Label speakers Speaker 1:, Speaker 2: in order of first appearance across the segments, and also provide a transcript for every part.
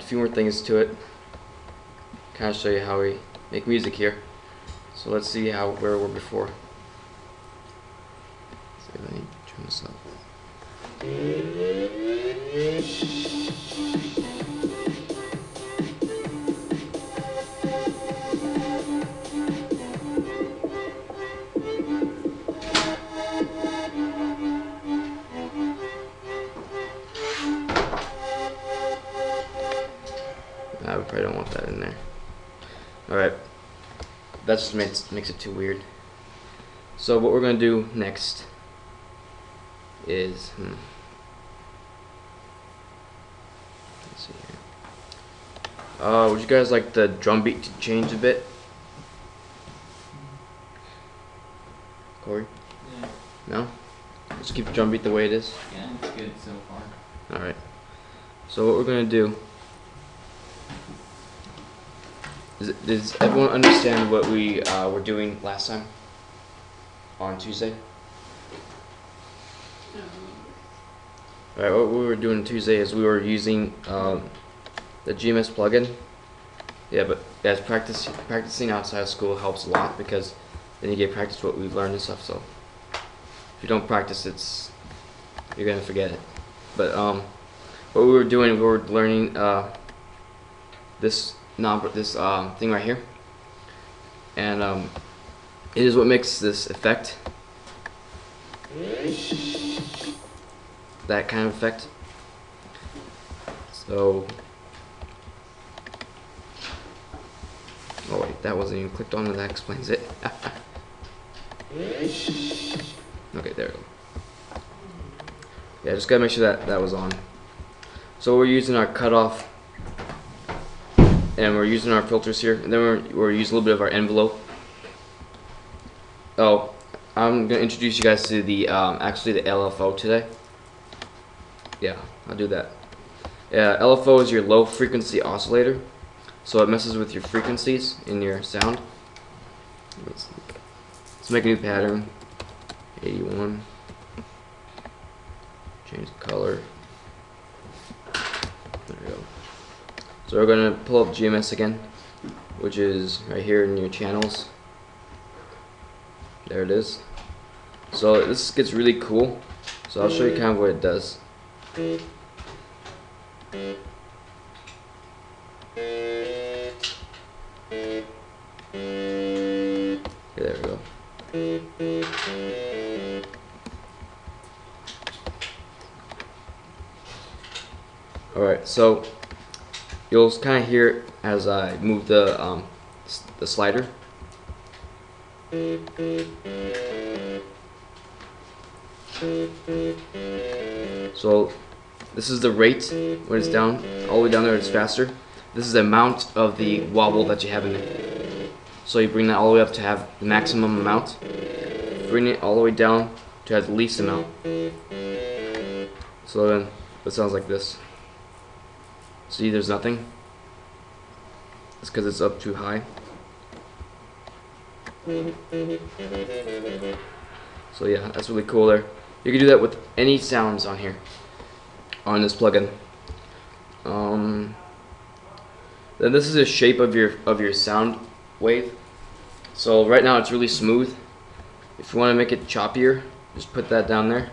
Speaker 1: few more things to it. Kind of show you how we make music here. So let's see where we were before. So let me turn this up. We probably don't want that in there. Alright, that just makes it too weird. So what we're going to do next is, let's see here. Would you guys like the drum beat to change a bit? Corey?
Speaker 2: Yeah.
Speaker 1: No? Just keep the drum beat the way it is?
Speaker 2: Yeah, it's good so far.
Speaker 1: Alright. So what we're going to do, does everyone understand what we were doing last time on Tuesday? Alright, what we were doing Tuesday is we were using the GMS plugin. Yeah, but guys, practicing outside of school helps a lot because then you get practice what we've learned and stuff. So if you don't practice, you're gonna forget it. But what we were doing, we were learning this thing right here, and it is what makes this effect, that kind of effect. So, oh wait, that wasn't even clicked on, and that explains it. Okay, there we go. Yeah, just gotta make sure that was on. So we're using our cutoff, and we're using our filters here, and then we're using a little bit of our envelope. Oh, I'm gonna introduce you guys to the actually the LFO today. Yeah, I'll do that. Yeah, LFO is your low frequency oscillator, so it messes with your frequencies in your sound. Let's make a new pattern. 81. Change the color. There we go. So we're going to pull up GMS again, which is right here in your channels. There it is. So this gets really cool. So I'll show you kind of what it does. Okay, there we go. Alright, so you'll kind of hear it as I move the slider. So this is the rate when it's down, all the way down there it's faster. This is the amount of the wobble that you have in it. So you bring that all the way up to have the maximum amount. Bring it all the way down to have the least amount. So then it sounds like this. See, there's nothing. It's because it's up too high. So yeah, that's really cool there. You can do that with any sounds on here, on this plugin. Then this is the shape of your sound wave. So right now it's really smooth. If you want to make it choppier, just put that down there.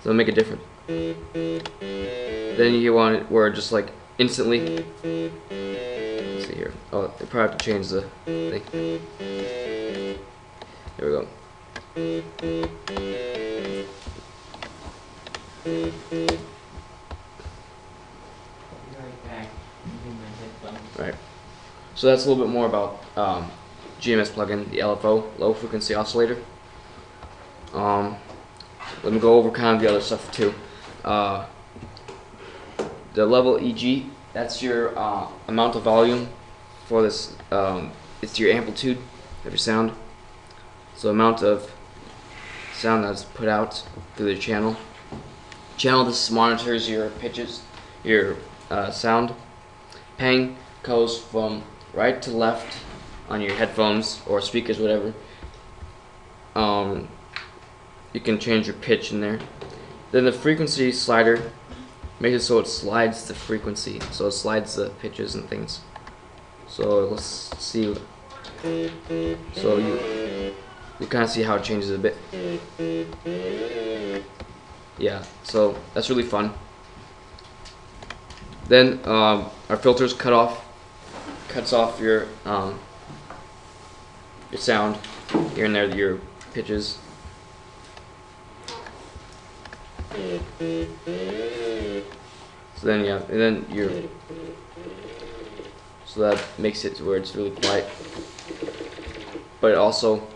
Speaker 1: So it'll make it different. Then you want it where it just like instantly. Let's see here. Oh, I probably have to change the thing. There we go. Right. So that's a little bit more about GMS plugin, the LFO, low frequency oscillator. Let me go over kind of the other stuff too. The level EG, that's your amount of volume for this. It's your amplitude of your sound. So amount of sound that's put out through the channel. This monitors your pitches, your sound. Pang goes from right to left on your headphones or speakers, whatever. You can change your pitch in there. Then the frequency slider makes it so it slides the frequency, so it slides the pitches and things. So let's see. So you kind of see how it changes a bit. Yeah, so that's really fun. Then our filters cuts off your sound here and there, your pitches. So then yeah, and then so that makes it to where it's really quiet, but it also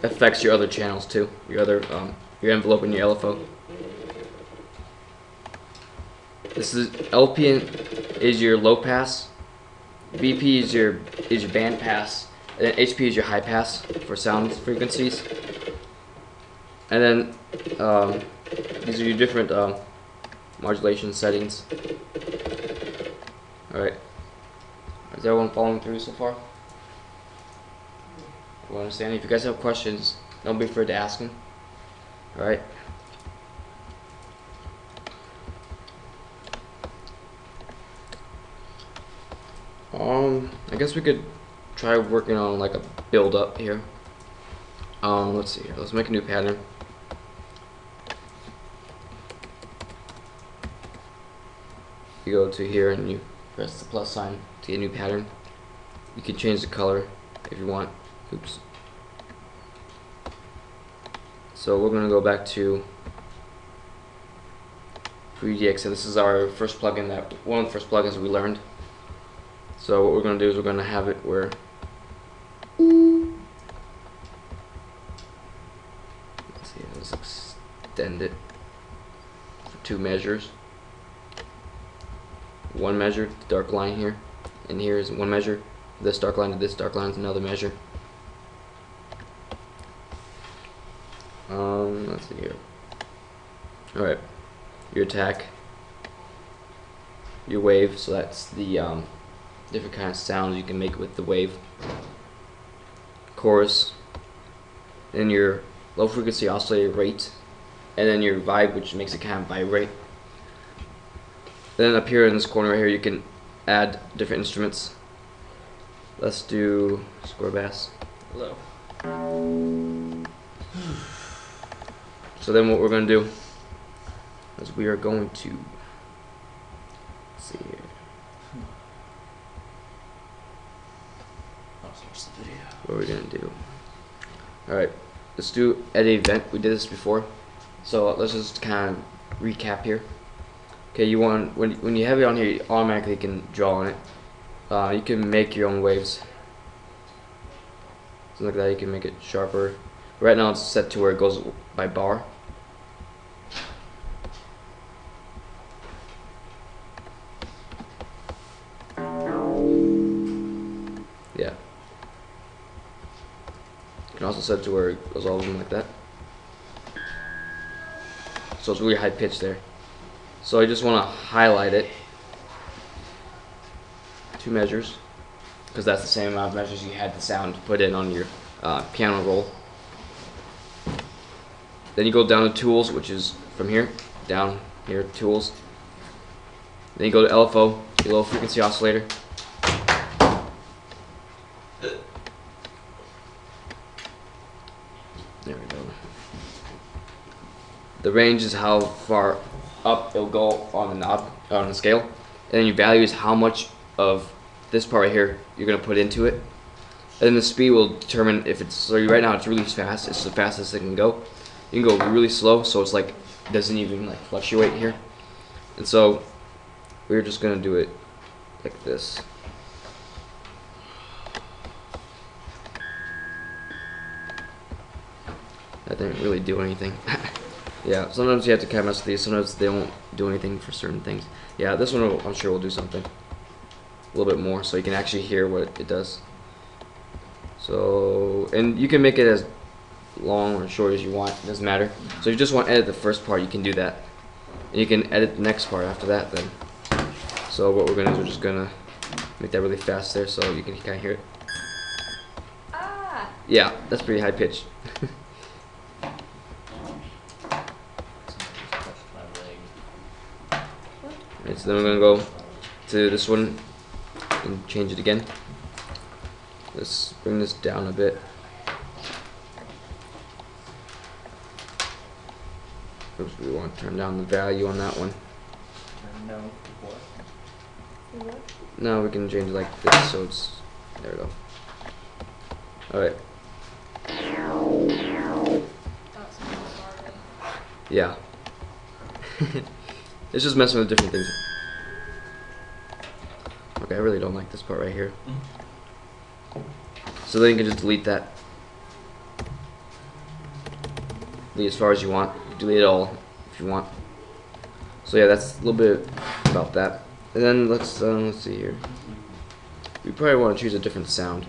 Speaker 1: affects your other channels too, your your envelope and your LFO. This is LP is your low pass, BP is your band pass, and then HP is your high pass for sound frequencies. And then these are your different modulation settings. Alright. Is everyone following through so far? You understand? If you guys have questions, don't be afraid to ask them. Alright. I guess we could try working on like a build up here. Let's see here. Let's make a new pattern. You go to here and you press the plus sign to get a new pattern. You can change the color if you want. Oops. So we're gonna go back to 3DX, and this is our first plugin, one of the first plugins we learned. So what we're gonna do is we're gonna have it where let's extend it for 2 measures. One measure, the dark line here, and here is one measure. This dark line to this dark line is another measure. Let's see here. Alright, your attack, your wave, so that's the different kind of sounds you can make with the wave. Chorus, then your low frequency oscillator rate, and then your vibe, which makes it kind of vibrate. Then up here in this corner right here, you can add different instruments. Let's do square bass. Low. So then what we're going to do is we are going to, let's see here. What are we going to do? Alright, let's do edit event. We did this before. So let's just kind of recap here. Okay, you want, when you have it on here, you automatically can draw on it. You can make your own waves. Something like that, you can make it sharper. Right now it's set to where it goes by bar. Yeah. You can also set it to where it goes all of them like that. So it's really high pitched there. So I just want to highlight it. 2 measures, because that's the same amount of measures you had the sound put in on your piano roll. Then you go down to tools, which is from here, down here, tools. Then you go to LFO, your low frequency oscillator. There we go. The range is how far up it'll go on the knob, on the scale. And then your value is how much of this part right here you're going to put into it. And then the speed will determine if it's, so right now it's really fast, it's the fastest it can go. You can go really slow, so it's like, doesn't even like fluctuate here. And so we're just going to do it like this. That didn't really do anything. Yeah, sometimes you have to kind of mess with these, sometimes they won't do anything for certain things. Yeah, this one I'm sure will do something. A little bit more, so you can actually hear what it does. So, and you can make it as long or short as you want, it doesn't matter. So if you just want to edit the first part, you can do that. And you can edit the next part after that then. So what we're going to do is we're just going to make that really fast there so you can kind of hear it. Ah. Yeah, that's pretty high pitched. Alright, so then we're gonna go to this one and change it again. Let's bring this down a bit. Oops, we want to turn down the value on that one.
Speaker 2: No. What?
Speaker 1: No, we can change it like this, so it's, there we go. Alright. Yeah. It's just messing with different things. Okay, I really don't like this part right here. So then you can just delete that. Delete as far as you want. Delete it all if you want. So yeah, that's a little bit about that. And then let's see here. We probably want to choose a different sound.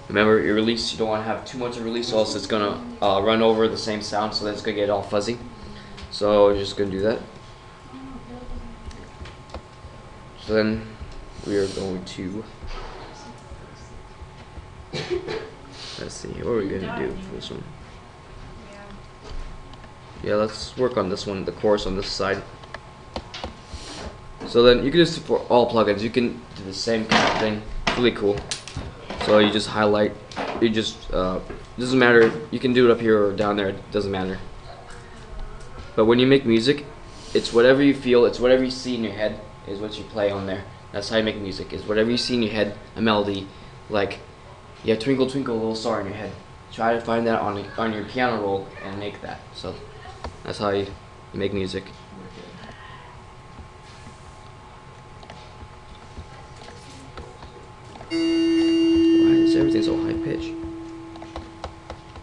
Speaker 1: Remember, your release, you don't want to have too much of a release, or else it's going to run over the same sound, so that's going to get all fuzzy. So you're just going to do that. So then we are going to, let's see, what are we going to do for this one? Yeah, let's work on this one, the chorus on this side. So then you can just, for all plugins, you can do the same kind of thing. Really cool. So you just highlight, you just, doesn't matter, you can do it up here or down there, it doesn't matter. But when you make music, it's whatever you feel, it's whatever you see in your head is what you play on there. That's how you make music, is whatever you see in your head, a melody, like you have Twinkle Twinkle Little Star in your head. Try to find that on your piano roll and make that. So that's how you make music. Everything's so high pitch.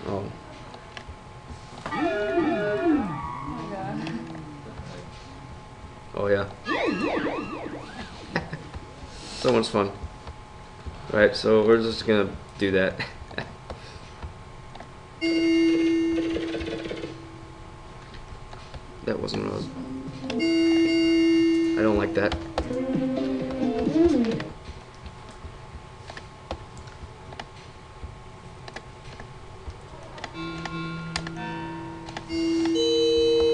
Speaker 1: Oh. Oh yeah. So much fun. Right, so we're just gonna do that. That wasn't what I was. I don't like that.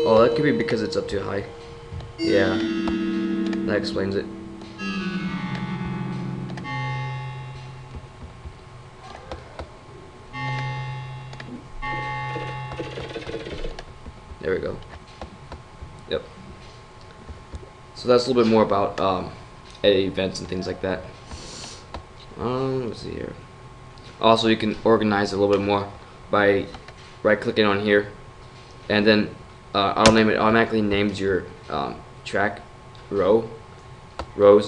Speaker 1: Oh, that could be because it's up too high. Yeah, that explains it. There we go. Yep. So that's a little bit more about events and things like that. Let's see here. Also, you can organize it a little bit more by right-clicking on here, and then automatically names your track rows,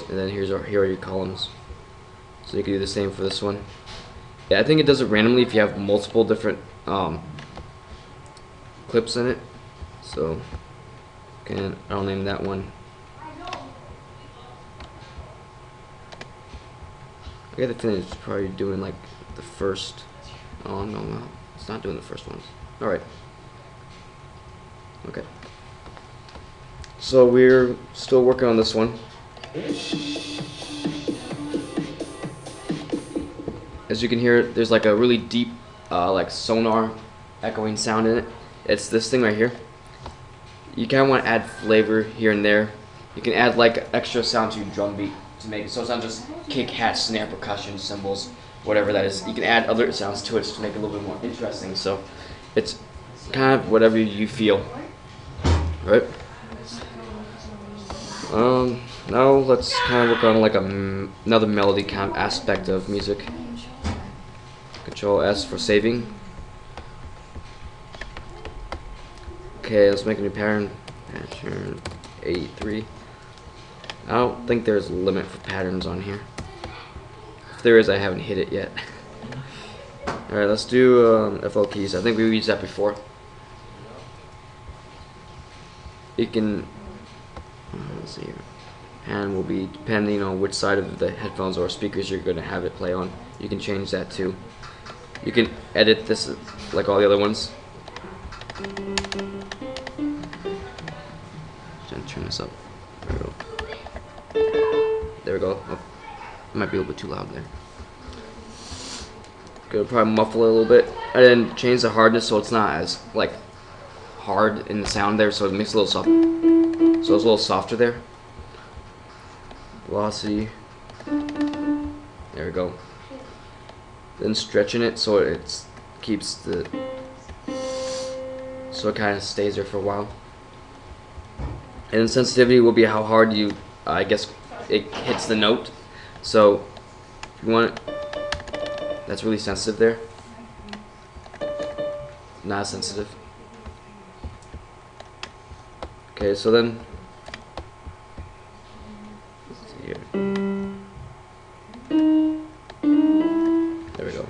Speaker 1: and then here are your columns. So you can do the same for this one. Yeah, I think it does it randomly if you have multiple different clips in it. So I'll name that one. I got the feeling it's probably doing like the first. Oh no, it's not doing the first ones. All right. Okay. So we're still working on this one. As you can hear, there's like a really deep, like sonar echoing sound in it. It's this thing right here. You kind of want to add flavor here and there. You can add like extra sound to your drum beat to make it so it's not just kick, hat, snare, percussion, cymbals, whatever that is. You can add other sounds to it to make it a little bit more interesting. So it's kind of whatever you feel. Right. Now let's kind of work on like another melody kind of aspect of music. Control S for saving. Okay, let's make a new pattern. Pattern 83. I don't think there's a limit for patterns on here. If there is, I haven't hit it yet. Alright, let's do FL keys. I think we used that before. You can, let's see here. And will be depending on which side of the headphones or speakers you're going to have it play on. You can change that too. You can edit this like all the other ones. Turn this up. There we go. There we go. Oh. might be a little bit too loud there. Gonna probably muffle it a little bit, and then change the hardness so it's not as like hard in the sound there, so it makes it a little soft. So it's a little softer there. Velocity. There we go. Then stretching it so it keeps the, so it kind of stays there for a while. And then sensitivity will be how hard you, I guess, it hits the note. So if you want it, that's really sensitive there. Not sensitive. Okay, so then let's see here. There we go.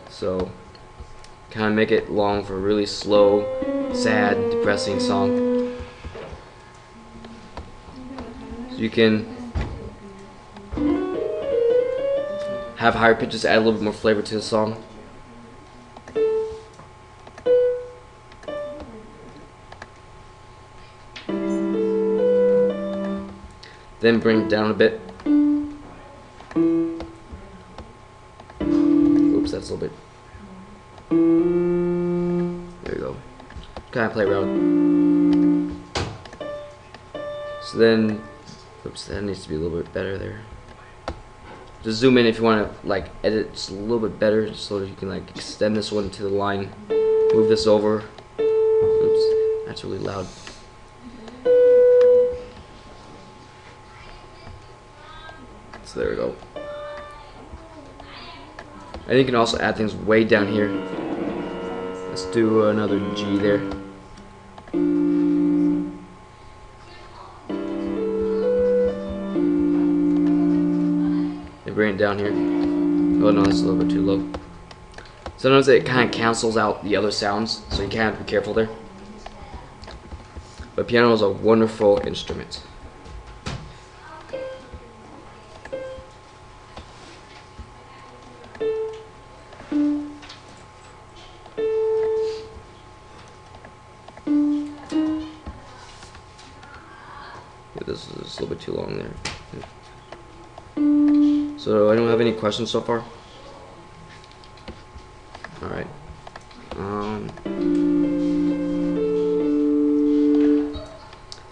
Speaker 1: So kind of make it long for a really slow, sad, depressing song. So you can have higher pitches, add a little bit more flavor to the song. Then bring it down a bit. Oops, that's a little bit. There we go. Kind of play around. So then, oops, that needs to be a little bit better there. Just zoom in if you want to like edit just a little bit better, so that you can like extend this one to the line. Move this over. Oops, that's really loud. So there we go. And you can also add things way down here. Let's do another G there. And bring it down here. Oh no, that's a little bit too low. Sometimes it kind of cancels out the other sounds, so you kind of have to be careful there. But piano is a wonderful instrument. This is just a little bit too long there. So I don't have any questions so far. All right.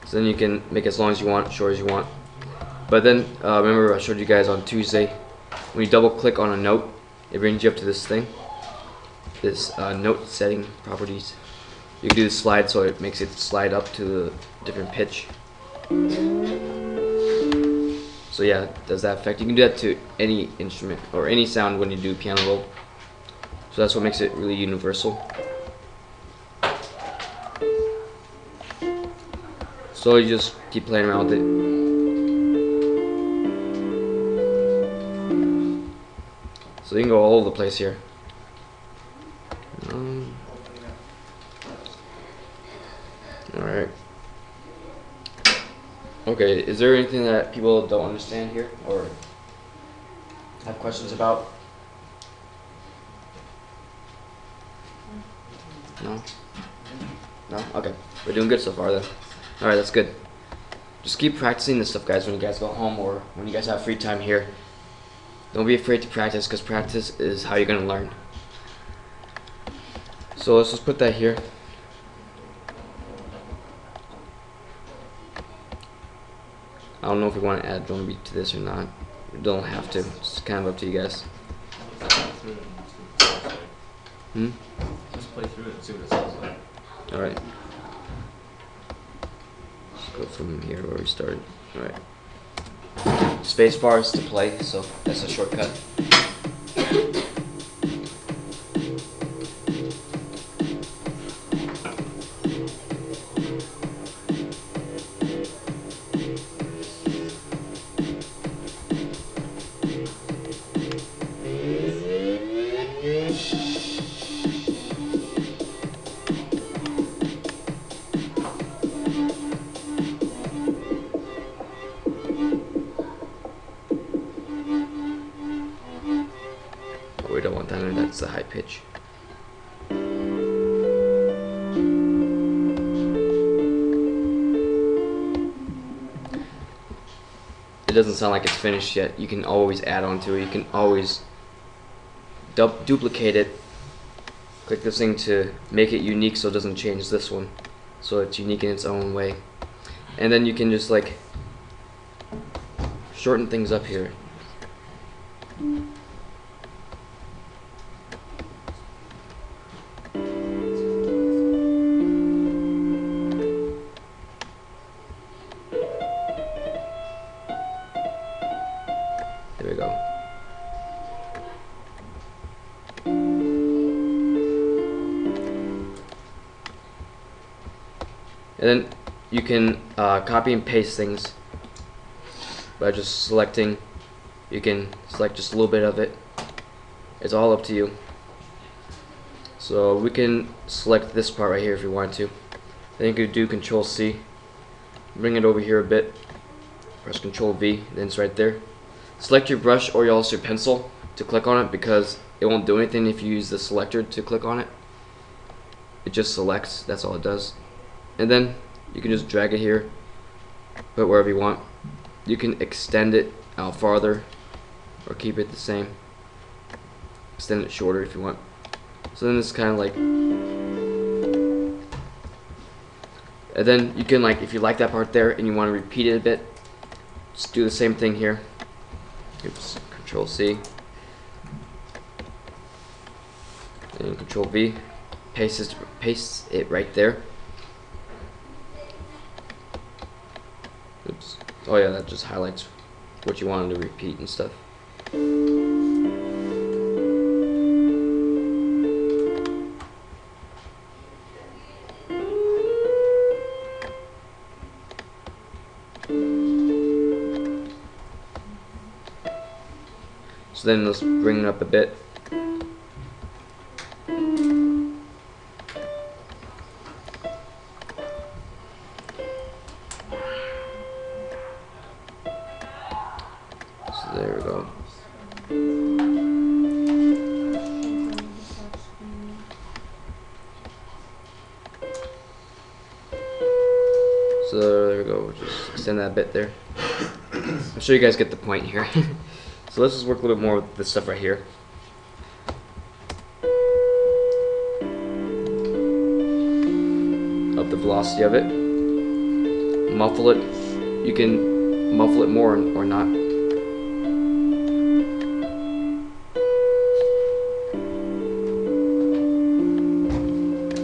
Speaker 1: So then you can make it as long as you want, short as you want. But then remember I showed you guys on Tuesday, when you double click on a note, it brings you up to this thing, this note setting properties. You can do the slide, so it makes it slide up to a different pitch. So yeah, does that affect? You can do that to any instrument or any sound when you do piano roll. So that's what makes it really universal. So you just keep playing around with it. So you can go all over the place here. Alright. Okay, is there anything that people don't understand here or have questions about? No? No? Okay. We're doing good so far then. Alright, that's good. Just keep practicing this stuff, guys, when you guys go home or when you guys have free time here. Don't be afraid to practice, because practice is how you're going to learn. So let's just put that here. I don't know if we want to add drum beat to this or not. We don't have to. It's kind of up to you guys.
Speaker 2: Just play through it and see what it sounds like.
Speaker 1: Alright. Let's go from here where we started. Alright. Space bar is to play, so that's a shortcut. That's the high pitch. It doesn't sound like it's finished yet. You can always add on to it. You can always duplicate it. Click this thing to make it unique so it doesn't change this one. So it's unique in its own way. And then you can just like shorten things up here. There we go. And then you can copy and paste things by just selecting. You can select just a little bit of it. It's all up to you. So we can select this part right here if you want to. Then you could do Control C, bring it over here a bit, press Control V, then it's right there. Select your brush or your pencil to click on it, because it won't do anything if you use the selector to click on it. It just selects, that's all it does. And then you can just drag it here, put it wherever you want. You can extend it out farther or keep it the same. Extend it shorter if you want. So then it's kind of like, and then you can, like, if you like that part there and you want to repeat it a bit, just do the same thing here. Oops, Control C and Control V, paste it right there. Oops. Oh yeah, that just highlights what you wanted to repeat and stuff. So then let's bring it up a bit. So there we go. So there we go. Just extend that bit there. I'm sure you guys get the point here. So let's just work a little more with this stuff right here. Up the velocity of it. Muffle it. You can muffle it more or not.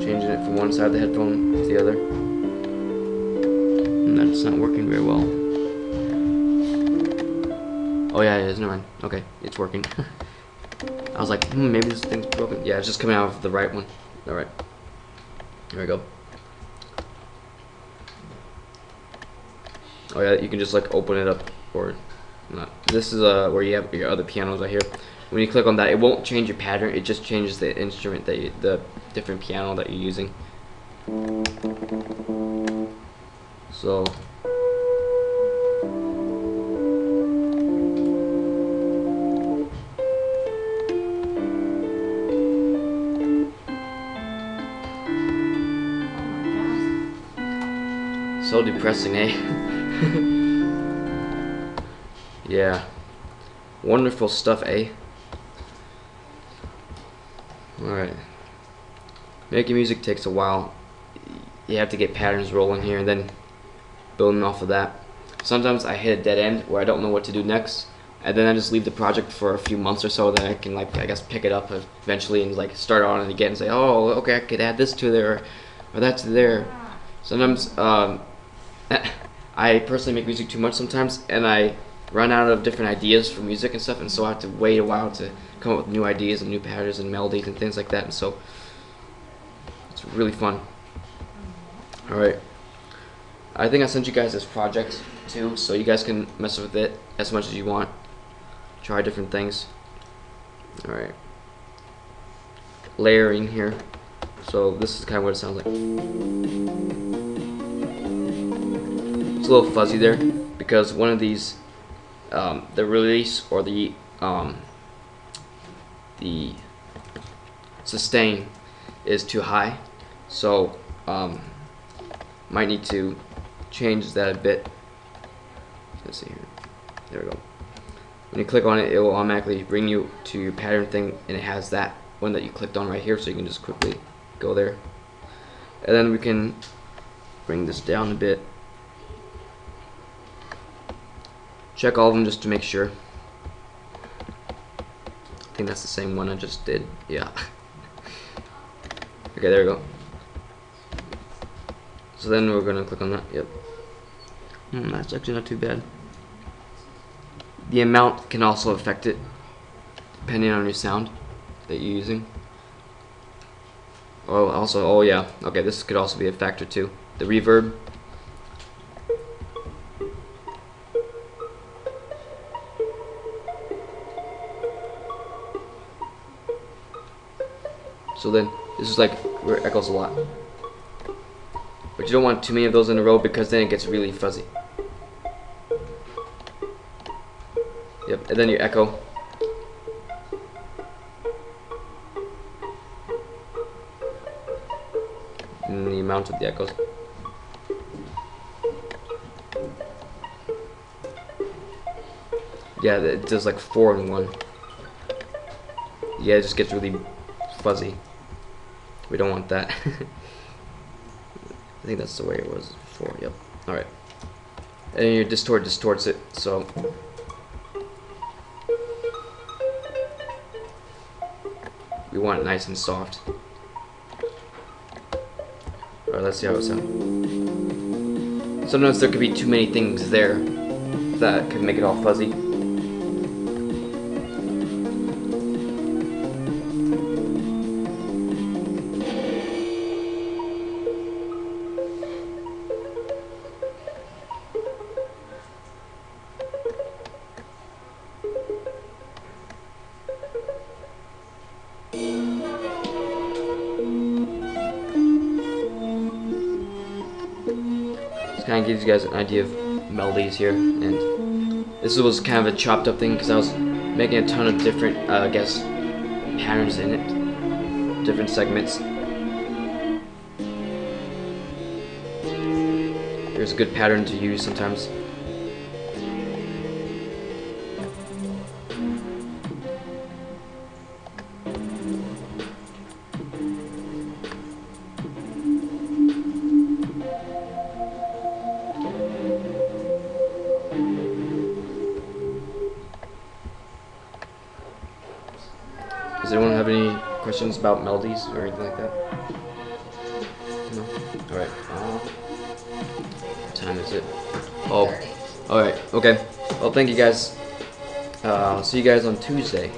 Speaker 1: Changing it from one side of the headphone to the other. And that's not working very well. Oh yeah, it is. Never mind. Okay, it's working. I was like, maybe this thing's broken. Yeah, it's just coming out of the right one. All right. There we go. Oh yeah, you can just like open it up or not. This is where you have your other pianos right here. When you click on that, it won't change your pattern. It just changes the instrument that the different piano that you're using. So. So depressing, eh? Yeah. Wonderful stuff, eh? Alright. Making music takes a while. You have to get patterns rolling here and then building off of that. Sometimes I hit a dead end where I don't know what to do next, and then I just leave the project for a few months or so, then I can, like, I guess pick it up eventually and like start on it again and say, oh, okay, I could add this to there or that to there. Sometimes I personally make music too much sometimes, and I run out of different ideas for music and stuff, and so I have to wait a while to come up with new ideas and new patterns and melodies and things like that, and so it's really fun. Alright, I think I sent you guys this project too, so you guys can mess with it as much as you want, try different things. Alright, layering here, so this is kind of what it sounds like. It's a little fuzzy there because one of these, the release or the sustain is too high, so might need to change that a bit. Let's see here. There we go. When you click on it, it will automatically bring you to your pattern thing, and it has that one that you clicked on right here, so you can just quickly go there. And then we can bring this down a bit. Check all of them just to make sure. I think that's the same one I just did. Yeah. Okay, there we go. So then we're gonna click on that. Yep. That's actually not too bad. The amount can also affect it depending on your sound that you're using. Oh, also, oh yeah. Okay, this could also be a factor too. The reverb. So then, this is like where it echoes a lot. But you don't want too many of those in a row because then it gets really fuzzy. Yep, and then you echo. And the amount of the echoes. Yeah, it does like 4 in 1. Yeah, it just gets really fuzzy. We don't want that. I think that's the way it was before. Yep. Alright. And your distort distorts it, so we want it nice and soft. Alright, let's see how it sounds. Sometimes there could be too many things there that can make it all fuzzy. Kind of gives you guys an idea of melodies here, and this was kind of a chopped up thing because I was making a ton of different, I guess, patterns in it, different segments. There's a good pattern to use sometimes. Does anyone have any questions about melodies or anything like that? No? Alright. What time is it? Oh. Alright. Okay. Well, thank you guys. I'll see you guys on Tuesday.